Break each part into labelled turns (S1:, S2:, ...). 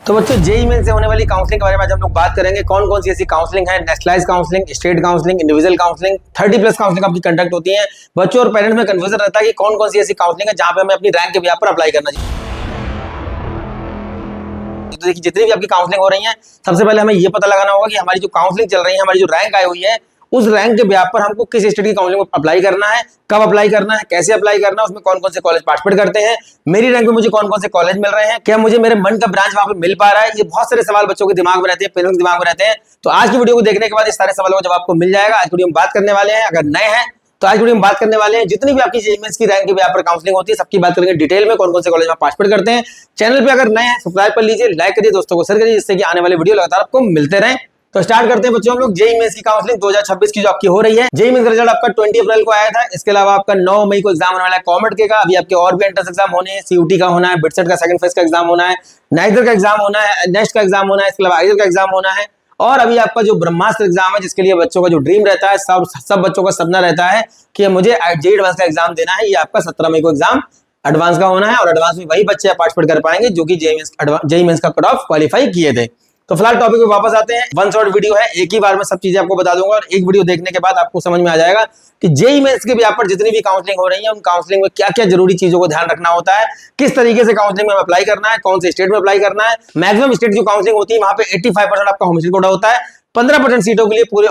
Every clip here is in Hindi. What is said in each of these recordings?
S1: तो बच्चों जेईई मेन से होने वाली काउंसलिंग के बारे में आज हम लोग बात करेंगे। कौन कौन सी ऐसी काउंसलिंग है, nationalise counselling, state counselling, individual counselling, 30+ counselling आपकी कंडक्ट होती है। बच्चों और पेरेंट्स में कन्फ्यूजन रहता है कि कौन कौन सी ऐसी काउंसलिंग है जहां पे हमें अपनी रैंक के बिहाफ पर अप्लाई करना चाहिए। तो देखिए जितनी भी आपकी काउंसलिंग हो रही है, सबसे पहले हमें ये पता लगाना होगा कि हमारी जो काउंसलिंग चल रही है, हमारी जो रैंक आई हुई है, उस रैंक के बिहाफ पर हमको किस स्टेट की काउंसलिंग में अप्लाई करना है, कब अप्लाई करना है, कैसे अप्लाई करना है, उसमें कौन कौन से कॉलेज पार्टिसिपेट करते हैं, मेरी रैंक में मुझे कौन कौन से कॉलेज मिल रहे हैं, क्या मुझे मेरे मन का ब्रांच वहां पे मिल पा रहा है। ये बहुत सारे सवाल बच्चों के दिमाग में रहते हैं, पेरेंट्स के दिमाग में रहते हैं। तो आज की वीडियो को देखने के बाद इस सारे सवालों का जवाब आपको मिल जाएगा। आज वीडियो में बात करने वाले हैं, अगर नए हैं तो आज वीडियो में बात करने वाले हैं जितनी भी आपकी जेईई मेंस की रैंक के बिहाफ पर काउंसलिंग होती है, सबकी बात करेंगे डिटेल में, कौन कौन से कॉलेज में पार्टिसिपेट करते हैं। चैनल पे अगर नए हैं सब्सक्राइब कर लीजिए, लाइक करिए, दोस्तों को शेयर करिए, जिससे कि आने वाले वीडियो लगातार आपको मिलते रहें। तो स्टार्ट करते हैं बच्चों हम लोग जेईई मेंस की काउंसलिंग 2026 की जो आपकी हो रही है। जेईई मेंस का रिजल्ट आपका 20 अप्रैल को आया था। इसके अलावा आपका 9 मई को एग्जाम होने वाला है कॉमेट के का। अभी आपके और भी एंट्रेंस एग्जाम होने हैं, सीयूटी का होना है, बिटसेट का सेकंड फेज का एग्जाम होना है, नाइजर का एग्जाम होना है, नेक्स्ट का एग्जाम होना है, इसके अलावा आईजर का एग्जाम होना है। और अभी आपका जो ब्रह्मास्त्र एग्जाम है, जिसके लिए बच्चों का जो ड्रीम रहता है, सब बच्चों का सपना रहता है कि मुझे जेईई एडवांस का एग्जाम देना है। ये आपका 17 मई को एग्जाम एडवांस का होना है और एडवांस में वही बच्चे पार्टिसिपेट कर पाएंगे जो कि जेईई मेंस का कट ऑफ क्वालिफाई किए थे। तो फिलहाल टॉपिक पे वापस आते हैं। वन शॉट वीडियो है, एक ही बार में सब चीजें आपको बता दूंगा और एक वीडियो देखने के बाद आपको समझ में आ जाएगा कि जेईई मेंस के बिहाफ पर जितनी भी काउंसलिंग हो रही है, उन काउंसलिंग में क्या क्या जरूरी चीजों को ध्यान रखना होता है, किस तरीके से काउंसलिंग में अप्लाई करना है, कौन से स्टेट में अप्लाई करना है। मैक्सिमम स्टेट जो काउंसलिंग होती है वहां पे 85% आपका होम स्टेट कोटा होता है। 15% सीटों के लिए पूरे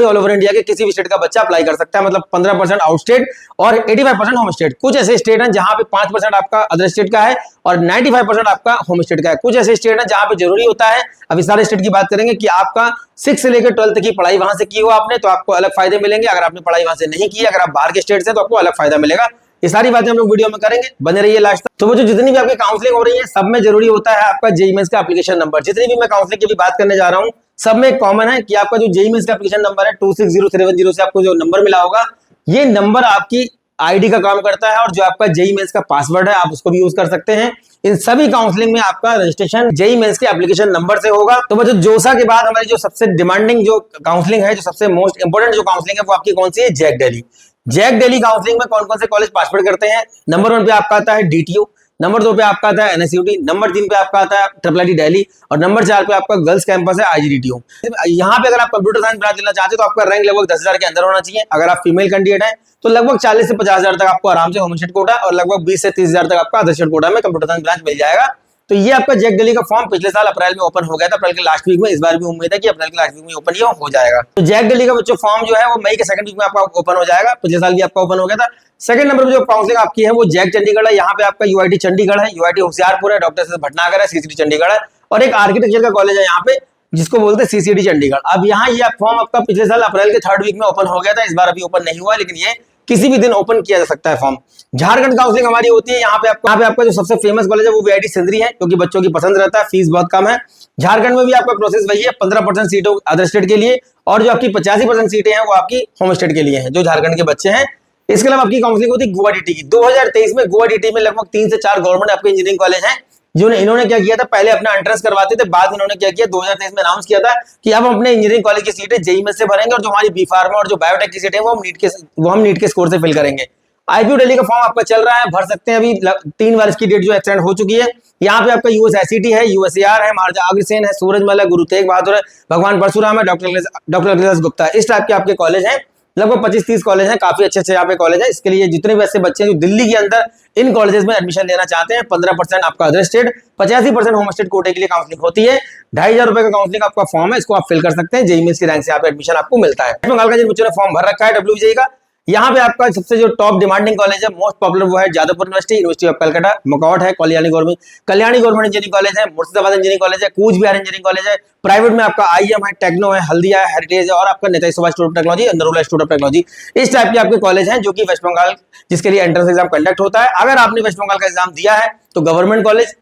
S1: ऑल ओवर इंडिया के किसी भी स्टेट का बच्चा अप्लाई कर सकता है, मतलब 15% आउट स्टेट और 85% होम स्टेट। कुछ ऐसे स्टेट हैं जहां पे 5% आपका अदर स्टेट का है और 95% आपका होम स्टेट का है। कुछ ऐसे स्टेट हैं जहां पे जरूरी होता है, अभी सारे स्टेट की बात करेंगे, कि आपका 6 से लेकर 12 तक की पढ़ाई वहां से की हो आपने, तो आपको अलग फायदे मिलेंगे। अगर आपने पढ़ाई वहां से नहीं की, अगर आप बाहर के स्टेट से, तो आपको अलग फायदा मिलेगा। ये सारी बातें हम लोग वीडियो में करेंगे, बने रहिए लास्ट तक। तो वो जो जितनी भी आपकी काउंसलिंग हो रही है, सब में जरूरी होता है आपका जेईई मेंस का एप्लीकेशन नंबर। जितनी भी मैं काउंसलिंग की भी बात करने जा रहा हूं, सब में एक कॉमन है कि आपका जो जेईई मेंस का एप्लीकेशन नंबर है 260310 से आपको जो नंबर मिला होगा, ये नंबर आपकी आईडी का काम करता है और जो आपका जेईई मेंस का पासवर्ड है आप उसको भी यूज कर सकते हैं। इन सभी काउंसलिंग में आपका रजिस्ट्रेशन जेईई मेंस के एप्लीकेशन नंबर से होगा। तो बच्चों जोसा के बाद हमारी जो सबसे डिमांडिंग जो काउंसलिंग है, जो सबसे मोस्ट इंपोर्टेंट जो काउंसलिंग है, वो आपकी कौन सी है? JAC Delhi. JAC Delhi counselling में कौन कौन से कॉलेज पार्टिसिपेट करते हैं? नंबर 1 पे आपका आता है डीटीयू, नंबर 2 पे आपका आता है एनएसयूटी, नंबर 3 पे आपका आता है ट्रिपल आईटी दिल्ली और नंबर 4 पे आपका गर्ल्स कैंपस है आईजीडीटीयू। यहाँ पे अगर आप कंप्यूटर साइंस ब्रांच लेना चाहते हो तो आपका रैंक लगभग 10,000 के अंदर होना चाहिए। अगर आप फीमेल कैंडिडेट हैं तो लगभग 40 से 50,000 तक आपको आराम से होम स्टेट कोटा और लगभग 20 से 30,000 तक आपका अदर स्टेट कोटा में कंप्यूटर साइंस ब्रांच मिल जाएगा। तो ये आपका जैक दिल्ली का फॉर्म पिछले साल अप्रैल में ओपन हो गया था, अप्रैल के लास्ट वीक में। इस बार भी उम्मीद है कि अप्रैल के लास्ट वीक में ओपन ही हो जाएगा। तो जैक दिल्ली का बच्चों फॉर्म जो है वो मई के सेकंड वीक में आपका ओपन हो जाएगा। पिछले साल भी आपका ओपन हो गया था। सेकंड नंबर पर जो काउंसलिंग आपकी है वो जैक चंडीगढ़ है। यहाँ पे आपका यूआईटी चंडीगढ़ है, यूआईटी होशियारपुर है, डॉक्टर भटनागर है, सीसीडी चंडीगढ़ है और एक आर्किटेक्चर का कॉलेज है यहाँ पे जिसको बोलते हैं सीसीडी चंडीगढ़। अब यहाँ ये फॉर्म आपका पिछले साल अप्रैल के थर्ड वीक में ओपन हो गया था, इस बार अभी ओपन नहीं हुआ, लेकिन ये किसी भी दिन ओपन किया जा सकता है फॉर्म। झारखंड काउंसलिंग हमारी होती है यहाँ पे आपका जो सबसे फेमस कॉलेज है वो वीआईटी सिंदरी है, क्योंकि बच्चों की पसंद रहता है, फीस बहुत कम है। झारखंड में भी आपका प्रोसेस वही है, 15% सीटों अदर स्टेट के लिए और जो आपकी 85% सीटें हैं वो आपकी होम स्टेट के लिए हैं, जो झारखंड के बच्चे हैं। इसके अलावा आपकी काउंसलिंग होती है गुवाहाटी की। 2023 में गुवाहाटी में लगभग 3 से 4 गवर्नमेंट आपके इंजीनियरिंग कॉलेज हैं जो इन्होंने क्या किया था, पहले अपना एंट्रेंस करवाते थे, बाद में इन्होंने क्या किया 2023 में अनाउंस किया था कि अब हम अपने इंजीनियरिंग कॉलेज की सीटें जेईई में से भरेंगे और जो हमारी बी फार्मा और जो बायोटेक की सीटें वो हम नीट के स्कोर से फिल करेंगे। आईपीयू दिल्ली का फॉर्म आपका चल रहा है, भर सकते हैं। अभी 3 बार इसकी डेट जो एक्सटेंड हो चुकी है। यहाँ पे आपका यूएसआईसीटी है, यूएसएआर है, महाराजा अग्रसेन है, सूरजमल है, गुरु तेग बहादुर है, भगवान परशुराम है, डॉक्टर अखिलेश गुप्ता है। इस टाइप के आपके कॉलेज हैं, लगभग 25-30 कॉलेज हैं, काफी अच्छे यहाँ पे कॉलेज है। इसके लिए जितने भी ऐसे बच्चे हैं जो दिल्ली के अंदर इन कॉलेजेस में एडमिशन लेना चाहते हैं, 15% आपका अदर स्टेट, 85% होम स्टेट कोटे के लिए काउंसलिंग होती है। 2,500 रुपए का काउंसलिंग आपका फॉर्म है, इसको आप फिल कर सकते हैं। जेईई मेंस की रैंक से यहाँ पे एडमिशन आपको मिलता है। वेस्ट बंगाल का जिन बच्चों ने फॉर्म भर रखा है डब्ल्यूबीजेई का, यहाँ पे आपका सबसे जो टॉप डिमांडिंग कॉलेज है, मोस्ट पॉपुलर, वो है जादवपुर यूनिवर्सिटी ऑफ कलकत्ता, मकौट है, कल्याणी गवर्नमेंट इंजीनियरिंग कॉलेज है, मुर्शिदाबाद इंजीनियरिंग कॉलेज है, कूच बिहार इंजीनियरिंग कॉलेज है। प्राइवेट में आपका आईएम है, टेक्नो है, हल्दिया है, हेरिटेज है और आपका Netaji Subhash institute of technology, Narola institute of technology. इस टाइप के आपके कॉलेज हैं जो कि वेस्ट बंगाल, जिसके लिए एंट्रेंस एग्जाम कंडक्ट होता है। अगर आपने वेस्ट बंगाल का एग्जाम दिया है तो government college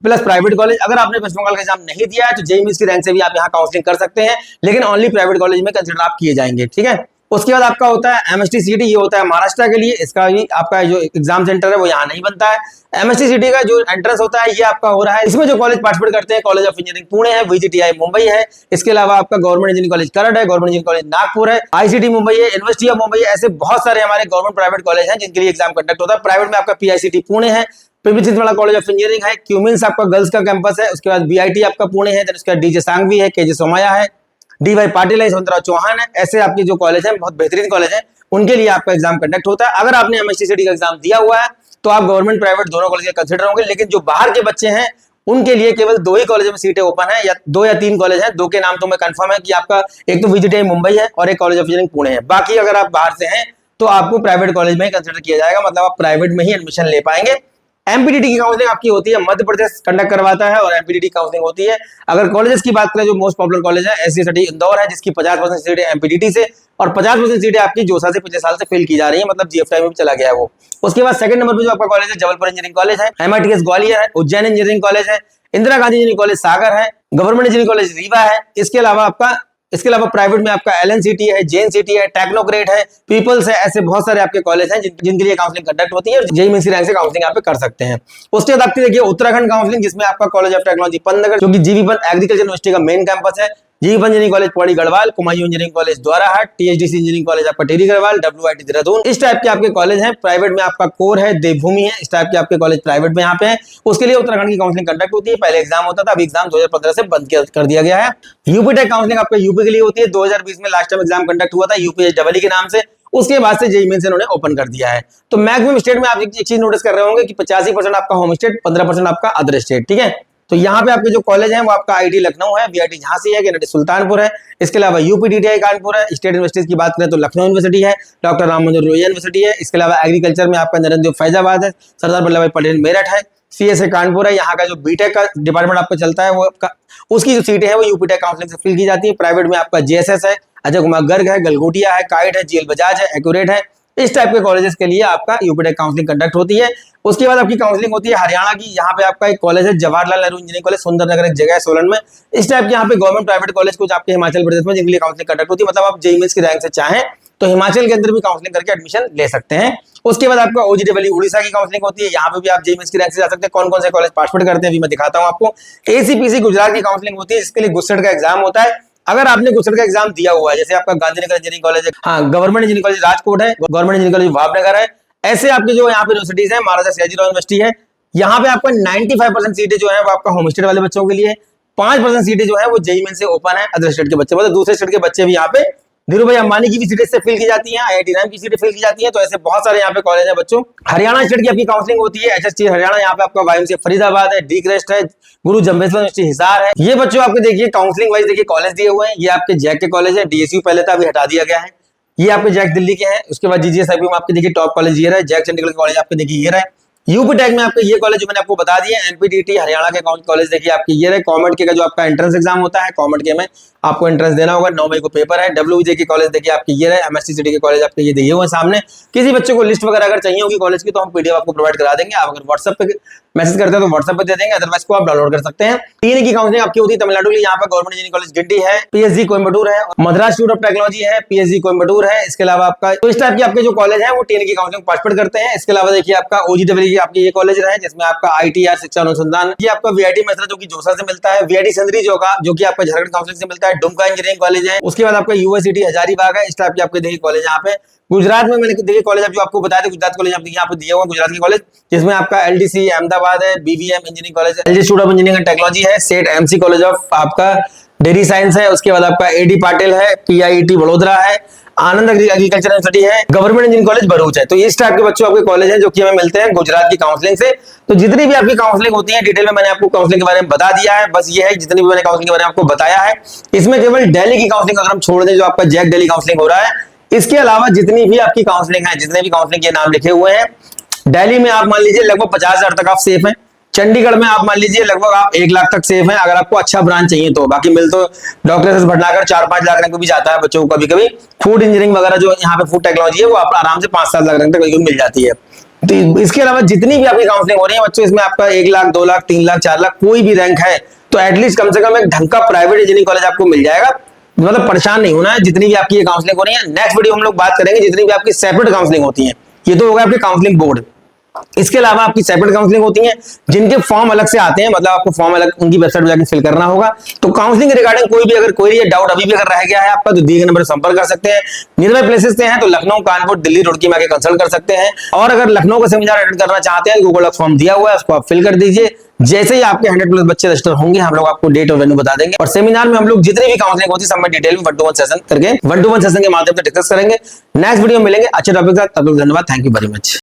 S1: plus private college. अगर आपने वेस्ट बंगाल का एग्जाम नहीं दिया है तो जेईई मेंस की रैंक से भी आप यहाँ काउंसलिंग कर सकते हैं, लेकिन ओनली प्राइवेट कॉलेज में कंसिडर आप किए जाएंगे, ठीक है। उसके बाद आपका होता है एमएसटी सीटी, ये होता है महाराष्ट्र के लिए। इसका भी आपका जो एग्जाम सेंटर है वो यहाँ नहीं बनता है। एमएसटी सीटी का जो एंट्रेंस होता है ये आपका हो रहा है, इसमें जो कॉलेज पार्टिसिपेट करते हैं, कॉलेज ऑफ इंजीनियरिंग पुणे है, वीजीटीआई मुंबई है, इसके अलावा आपका गवर्नमेंट इंजीनियरिंग कॉलेज करट है, गवर्नमेंट इंजीनियरिंग कॉलेज नागपुर है, आईसीटी मुंबई है, यूनिवर्सिटी ऑफ मुंबई है। ऐसे बहुत सारे हमारे गवर्नमेंट प्राइवेट कॉलेज हैं जिनके लिए एग्जाम कंडक्ट होता है। प्राइवेट में आपका पीआईसीटी पुणे है, Pimpri Chinchwad college of engineering है, क्यूमिंस आपका गर्ल्स का कैंपस है, उसके बाद बीआईटी आपका पुणे है, देन उसके बाद डीजे सांघवी है, केजे सोमैया है, डीवाई पाटिल है, यशवंतराव चौहान है। ऐसे आपके जो कॉलेज है बहुत बेहतरीन कॉलेज है, उनके लिए आपका एग्जाम कंडक्ट होता है। अगर आपने एमएसटी का एग्जाम दिया हुआ है तो आप गवर्नमेंट प्राइवेट दोनों कॉलेज कंसिडर होंगे, लेकिन जो बाहर के बच्चे हैं उनके लिए केवल 2 ही कॉलेज में सीटें ओपन है, या 2 या 3 कॉलेज हैं। 2 के नाम तो मैं कंफर्म है कि आपका एक तो वीजीटीआई मुंबई है और एक कॉलेज ऑफ इंजीनियरिंग पुणे है। बाकी अगर आप बाहर से हैं तो आपको प्राइवेट कॉलेज में ही कंसिडर किया जाएगा, मतलब आप प्राइवेट में ही एडमिशन ले पाएंगे। एमपीटीटी की काउंसलिंग आपकी होती है, मध्य प्रदेश कंडक्ट करवाता है, और एमपीटीटी काउंसलिंग होती है। अगर कॉलेजेस की बात करें, जो मोस्ट पॉपुलर कॉलेज है एससीएसटी इंदौर है, जिसकी 50% सीटें एमपीटीटी से और 50% सीटें आपकी जोसा से पिछले साल से फिल की जा रही है, मतलब जीएफटी में भी चला गया है वो। उसके बाद सेकंड नंबर पे जो आपका कॉलेज है जबलपुर इंजीनियरिंग कॉलेज है, एमआईटीएस ग्वालियर है, उज्जैन इंजीनियरिंग कॉलेज है, इंदिरा गांधी इंजीनियरिंग कॉलेज सागर है, गवर्नमेंट इंजीनियरिंग कॉलेज रीवा है। इसके अलावा प्राइवेट में आपका एलएनसीटी है, जेएनसीटी है, टेक्नोक्रेट है, पीपल्स है। ऐसे बहुत सारे आपके कॉलेज हैं जिनके लिए काउंसलिंग कंडक्ट होती है और जेईई मेंस रैंक से काउंसलिंग यहाँ पे कर सकते हैं। उसके बाद आपकी देखिए उत्तराखंड काउंसलिंग, जिसमें आपका कॉलेज ऑफ टेक्नोलॉजी पंतनगर, जो कि जीबी एग्रीकल्चर यूनिवर्सिटी का मेन कैंपस है, GB engineering college Pauri Garhwal, Kumaon engineering college Dwarahat, THDC engineering college आपका टिहरी गढ़वाल, डब्ल्यूआईटी देहरादून, इस टाइप के आपके कॉलेज हैं। प्राइवेट में आपका कोर है, देवभूमि है, इस टाइप के आपके कॉलेज प्राइवेट में यहाँ पे है। उसके लिए उत्तराखंड की काउंसलिंग कंडक्ट होती है। पहले एग्जाम होता था, अभी एग्जाम 2015 से बंद कर दिया गया है। यूपी टेक काउंसलिंग आपका यूपी के लिए होती है। 2020 में लास्ट टाइम एग्जाम कंडक्ट हुआ था यूपीएसडब्ल्यू के नाम से, उसके बाद से जेईई मेंस इन्होंने ओपन कर दिया है। तो मैक्सिमम स्टेट में आप एक चीज नोटिस कर रहे होंगे कि 85% आपका होम स्टेट, 15% आपका अदर स्टेट, ठीक है। तो यहाँ पे आपके जो कॉलेज हैं वो आपका आईटी लखनऊ है, बीआईटी झांसी है, केनेडी सुल्तानपुर है, इसके अलावा यूपीडीटीआई कानपुर है। स्टेट यूनिवर्सिटीज की बात करें तो लखनऊ यूनिवर्सिटी है, डॉक्टर राम मनोहर लोहिया यूनिवर्सिटी है। इसके अलावा एग्रीकल्चर में आपका नरेंद्र फैजाबाद है, सरदार वल्लभ भाई पटेल मेरठ है, सीएसए कानपुर है। यहाँ का जो बीटेक का डिपार्टमेंट आपका चलता है वो आपका, उसकी जो सीटें हैं वो यूपीटेक काउंसलिंग से फिल की जाती है। प्राइवेट में आपका जेएसएस है, अजय कुमार गर्ग है, गलगोटिया है, काइट है, जीएल बजाज है, एक्यूरेट है। इस टाइप के कॉलेजेस के लिए आपका यूपीटेक काउंसलिंग कंडक्ट होती है। उसके बाद आपकी काउंसलिंग होती है हरियाणा की। यहाँ पे आपका एक कॉलेज है जवाहरलाल नेहरू इंजीनियरिंग कॉलेज, सुंदरनगर एक जगह है सोलन में। इस टाइप के यहाँ पे गवर्नमेंट प्राइवेट कॉलेज कुछ आपके हिमाचल प्रदेश में जिनके लिए काउंसलिंग कंडक्ट होती है, मतलब आप जेईई मेंस की रैंक से चाहें तो हिमाचल के अंदर भी काउंसलिंग करके एडमिशन ले सकते हैं। उसके बाद आपका ओजीडब्ल्यू उड़ीसा की काउंसलिंग होती है, यहाँ पे भी आप जेईई मेंस की रैंक से जा सकते हैं। कौन कौन से कॉलेज पार्टिसिपेट करते हैं अभी मैं दिखाता हूँ आपको। एसीपीसी गुजरात की काउंसलिंग होती है, जिसके लिए गुस्सेट का एग्जाम होता है। अगर आपने गुस्सेट का एग्जाम दिया हुआ है, जैसे आपका गांधीनगर इंजीनियरिंग कॉलेज है, हाँ गवर्नमेंट इंजीनियरिंग कॉलेज राजकोट है, गवर्नमेंट इंजीनियरिंग कॉलेज भावनगर है, ऐसे आपके जो यहाँ पे यूनिवर्सिटीज है, महाराजा सयाजीराव यूनिवर्सिटी है, यहाँ पे आपका 95% सीटें जो है वो आपका होम स्टेट वाले बच्चों के लिए, 5% सीटें जो है वो जेईई मेंस से ओपन है अदर स्टेट के बच्चे, मतलब दूसरे स्टेट के बच्चे भी यहाँ पे धीरू भाई अंबानी की भी सीटें से फिल की जाती हैं, आईआईटी रैम की सीटें फिल की जाती हैं। तो ऐसे बहुत सारे यहाँ पे कॉलेज है बच्चों। हरियाणा स्टेट की आपकी काउंसलिंग होती है, एचएसटी हरियाणा, यहाँ पे आपका वाईएमसीए फरीदाबाद है, डी क्रेस्ट है, गुरु जम्बेश्वर यूनिवर्सिटी हिसार है। ये बच्चों आपके देखिए काउंसलिंग वाइज देखिए कॉलेज दिए हुए हैं। ये आपके जैक के कॉलेज है, डीएसयू पहले था अभी हटा दिया गया है। ये आपके जैक दिल्ली के हैं। उसके बाद जीजीएसआईबी में आपके देखिए टॉप कॉलेज ये रहा है, जैक चंडीगढ़ कॉलेज आपके देखिए ये रहा है। यूपी टेक में आपके ये कॉलेज जो मैंने आपको बता दिया, एनपीटीटी हरियाणा के कॉलेज देखिए आपके ये रहे। कॉमेड के का जो आपका एंट्रेंस एग्जाम होता है, कॉमेड के में आपको एंट्रेंस देना होगा, 9 मई को पेपर है। डब्ल्यूजे के कॉलेज देखिए आपके ये रहे, एमएसटी के कॉलेज आपके ये दिए हुए सामने। किसी बच्चे को लिस्ट वगैरह अगर चाहिए होगी कॉलेज की तो हम पीडीएफ आपको प्रोवाइड करा देंगे। आप अगर व्हाट्सएप पे मैसेज करते हैं तो व्हाट्सएप पे दे देंगे, अदरवाइज को आप डाउनलोड कर सकते हैं। टीएन की काउंसलिंग आपकी होती है तमिलनाडु के लिए, यहाँ पर गवर्नमेंट इंजीनियरिंग कॉलेज गिंडी है, पीएसजी कोयम्बटूर है, मद्रास इंस्टीट्यूट ऑफ टेक्नोलॉजी है, पीएसजी कोयम्बटूर है। इसके अलावा आपका तो इस टाइप के आपके जो कॉलेज है वो टीएन की काउंसलिंग पार्टिसिपेट करते हैं। इसके अलावा देखिए आपका ओजीडब्ल्यू की आपके ये कॉलेज है, जिसमें आपका आईटीआर शिक्षा अनुसंधान, ये आपका वीआईटी मैथ्रा जो कि जोसा से मिलता है, वीआईटी संदरी जो कि आपका झारखंड काउंसलिंग से मिलता है, डुमका इंजीनियरिंग कॉलेज है। उसके बाद आपका यूनिवर्सिटी हजारीबाग है। इस टाइप के आपके देखिए कॉलेज यहाँ पे। गुजरात में मैंने देखिए कॉलेज जो आपको बताया था, गुजरात कॉलेज आपको यहाँ पे दिया हुआ गुजरात के कॉलेज, जिसमें आपका एलडीसी अहमदाबाद है, बीवीएम इंजीनियरिंग कॉलेज है, LG institute of engineering and technology है, सेट एमसी कॉलेज ऑफ आपका डेयरी साइंस है। उसके बाद आपका एडी पाटिल है, पीआईटी वडोदरा है, आनंद एग्रीकल्चर यूनिवर्सिटी है, गवर्नमेंट इंजीनियरिंग कॉलेज भरूच है। तो इस टाइप के बच्चों आपके कॉलेज हैं जो कि हमें मिलते हैं गुजरात की काउंसलिंग से। तो जितनी भी आपकी काउंसलिंग होती है डिटेल में मैंने आपको काउंसलिंग के बारे में बता दिया है। बस ये है जितनी भी मैंने काउंसलिंग के बारे में आपको बताया है, इसमें केवल दिल्ली की काउंसलिंग अगर हम छोड़ दें जो आपका जैक दिल्ली काउंसलिंग हो रहा है, इसके अलावा जितनी भी आपकी काउंसलिंग है, जितने भी काउंसलिंग के नाम लिखे हुए हैं, दिल्ली में आप मान लीजिए लगभग 50,000 तक आप सेफ हैं। चंडीगढ़ में आप मान लीजिए लगभग आप 1 लाख तक सेफ हैं अगर आपको अच्छा ब्रांच चाहिए तो। बाकी मिल तो डॉक्टर से भटनागर 4-5 लाख को भी जाता है बच्चों को कभी कभी। फूड इंजीनियरिंग वगैरह जो यहाँ पे फूड टेक्नोलॉजी है वो आप आराम से 5-7 लाख तक कभी मिल जाती है। तो इसके अलावा जितनी भी आपकी काउंसलिंग हो रही है बच्चों, इसमें आपका 1 लाख, 2 लाख, 3 लाख, 4 लाख कोई भी रैंक है तो एटलीस्ट कम से कम एक ढंग का प्राइवेट इंजीनियरिंग कॉलेज आपको मिल जाएगा। मतलब परेशान नहीं होना है जितनी भी आपकी काउंसलिंग हो रही है। नेक्स्ट वीडियो हम लोग बात करेंगे जितनी भी आपकी सेपरेट काउंसलिंग होती है। ये तो होगा आपकी काउंसलिंग बोर्ड। इसके अलावा आपकी सेपरेट काउंसलिंग होती है, जिनके फॉर्म अलग से आते हैं, मतलब आपको फॉर्म अलग उनकी वेबसाइट पर जाकर फिल करना होगा। तो काउंसलिंग के रिगार्डिंग कोई भी अगर क्वेरी या डाउट अभी भी अगर रह गया है आपका, तो दिए गए नंबर पर संपर्क कर सकते हैं। नियर बाय प्लेसेस से हैं तो लखनऊ, कानपुर, दिल्ली, रुड़की में आके कंसल्ट कर सकते हैं। और अगर लखनऊ का सेमिनार अटेंड करना चाहते हैं, गूगल फॉर्म दिया हुआ है, उसको आप फिल कर दीजिए। जैसे ही आपके 100+ बच्चे रजिस्टर होंगे, हम लोग आपको डेट और वेन्यू बता देंगे। और सेमिनार में हम लोग जितनी भी काउंसलिंग होती है सब में डिटेल में 1-to-1 सेशन करके 1-to-1 सेशन के माध्यम से डिस्कस करेंगे। नेक्स्ट वीडियो में मिलेंगे अच्छे टॉपिक के साथ। तब तक धन्यवाद। Thank you very much.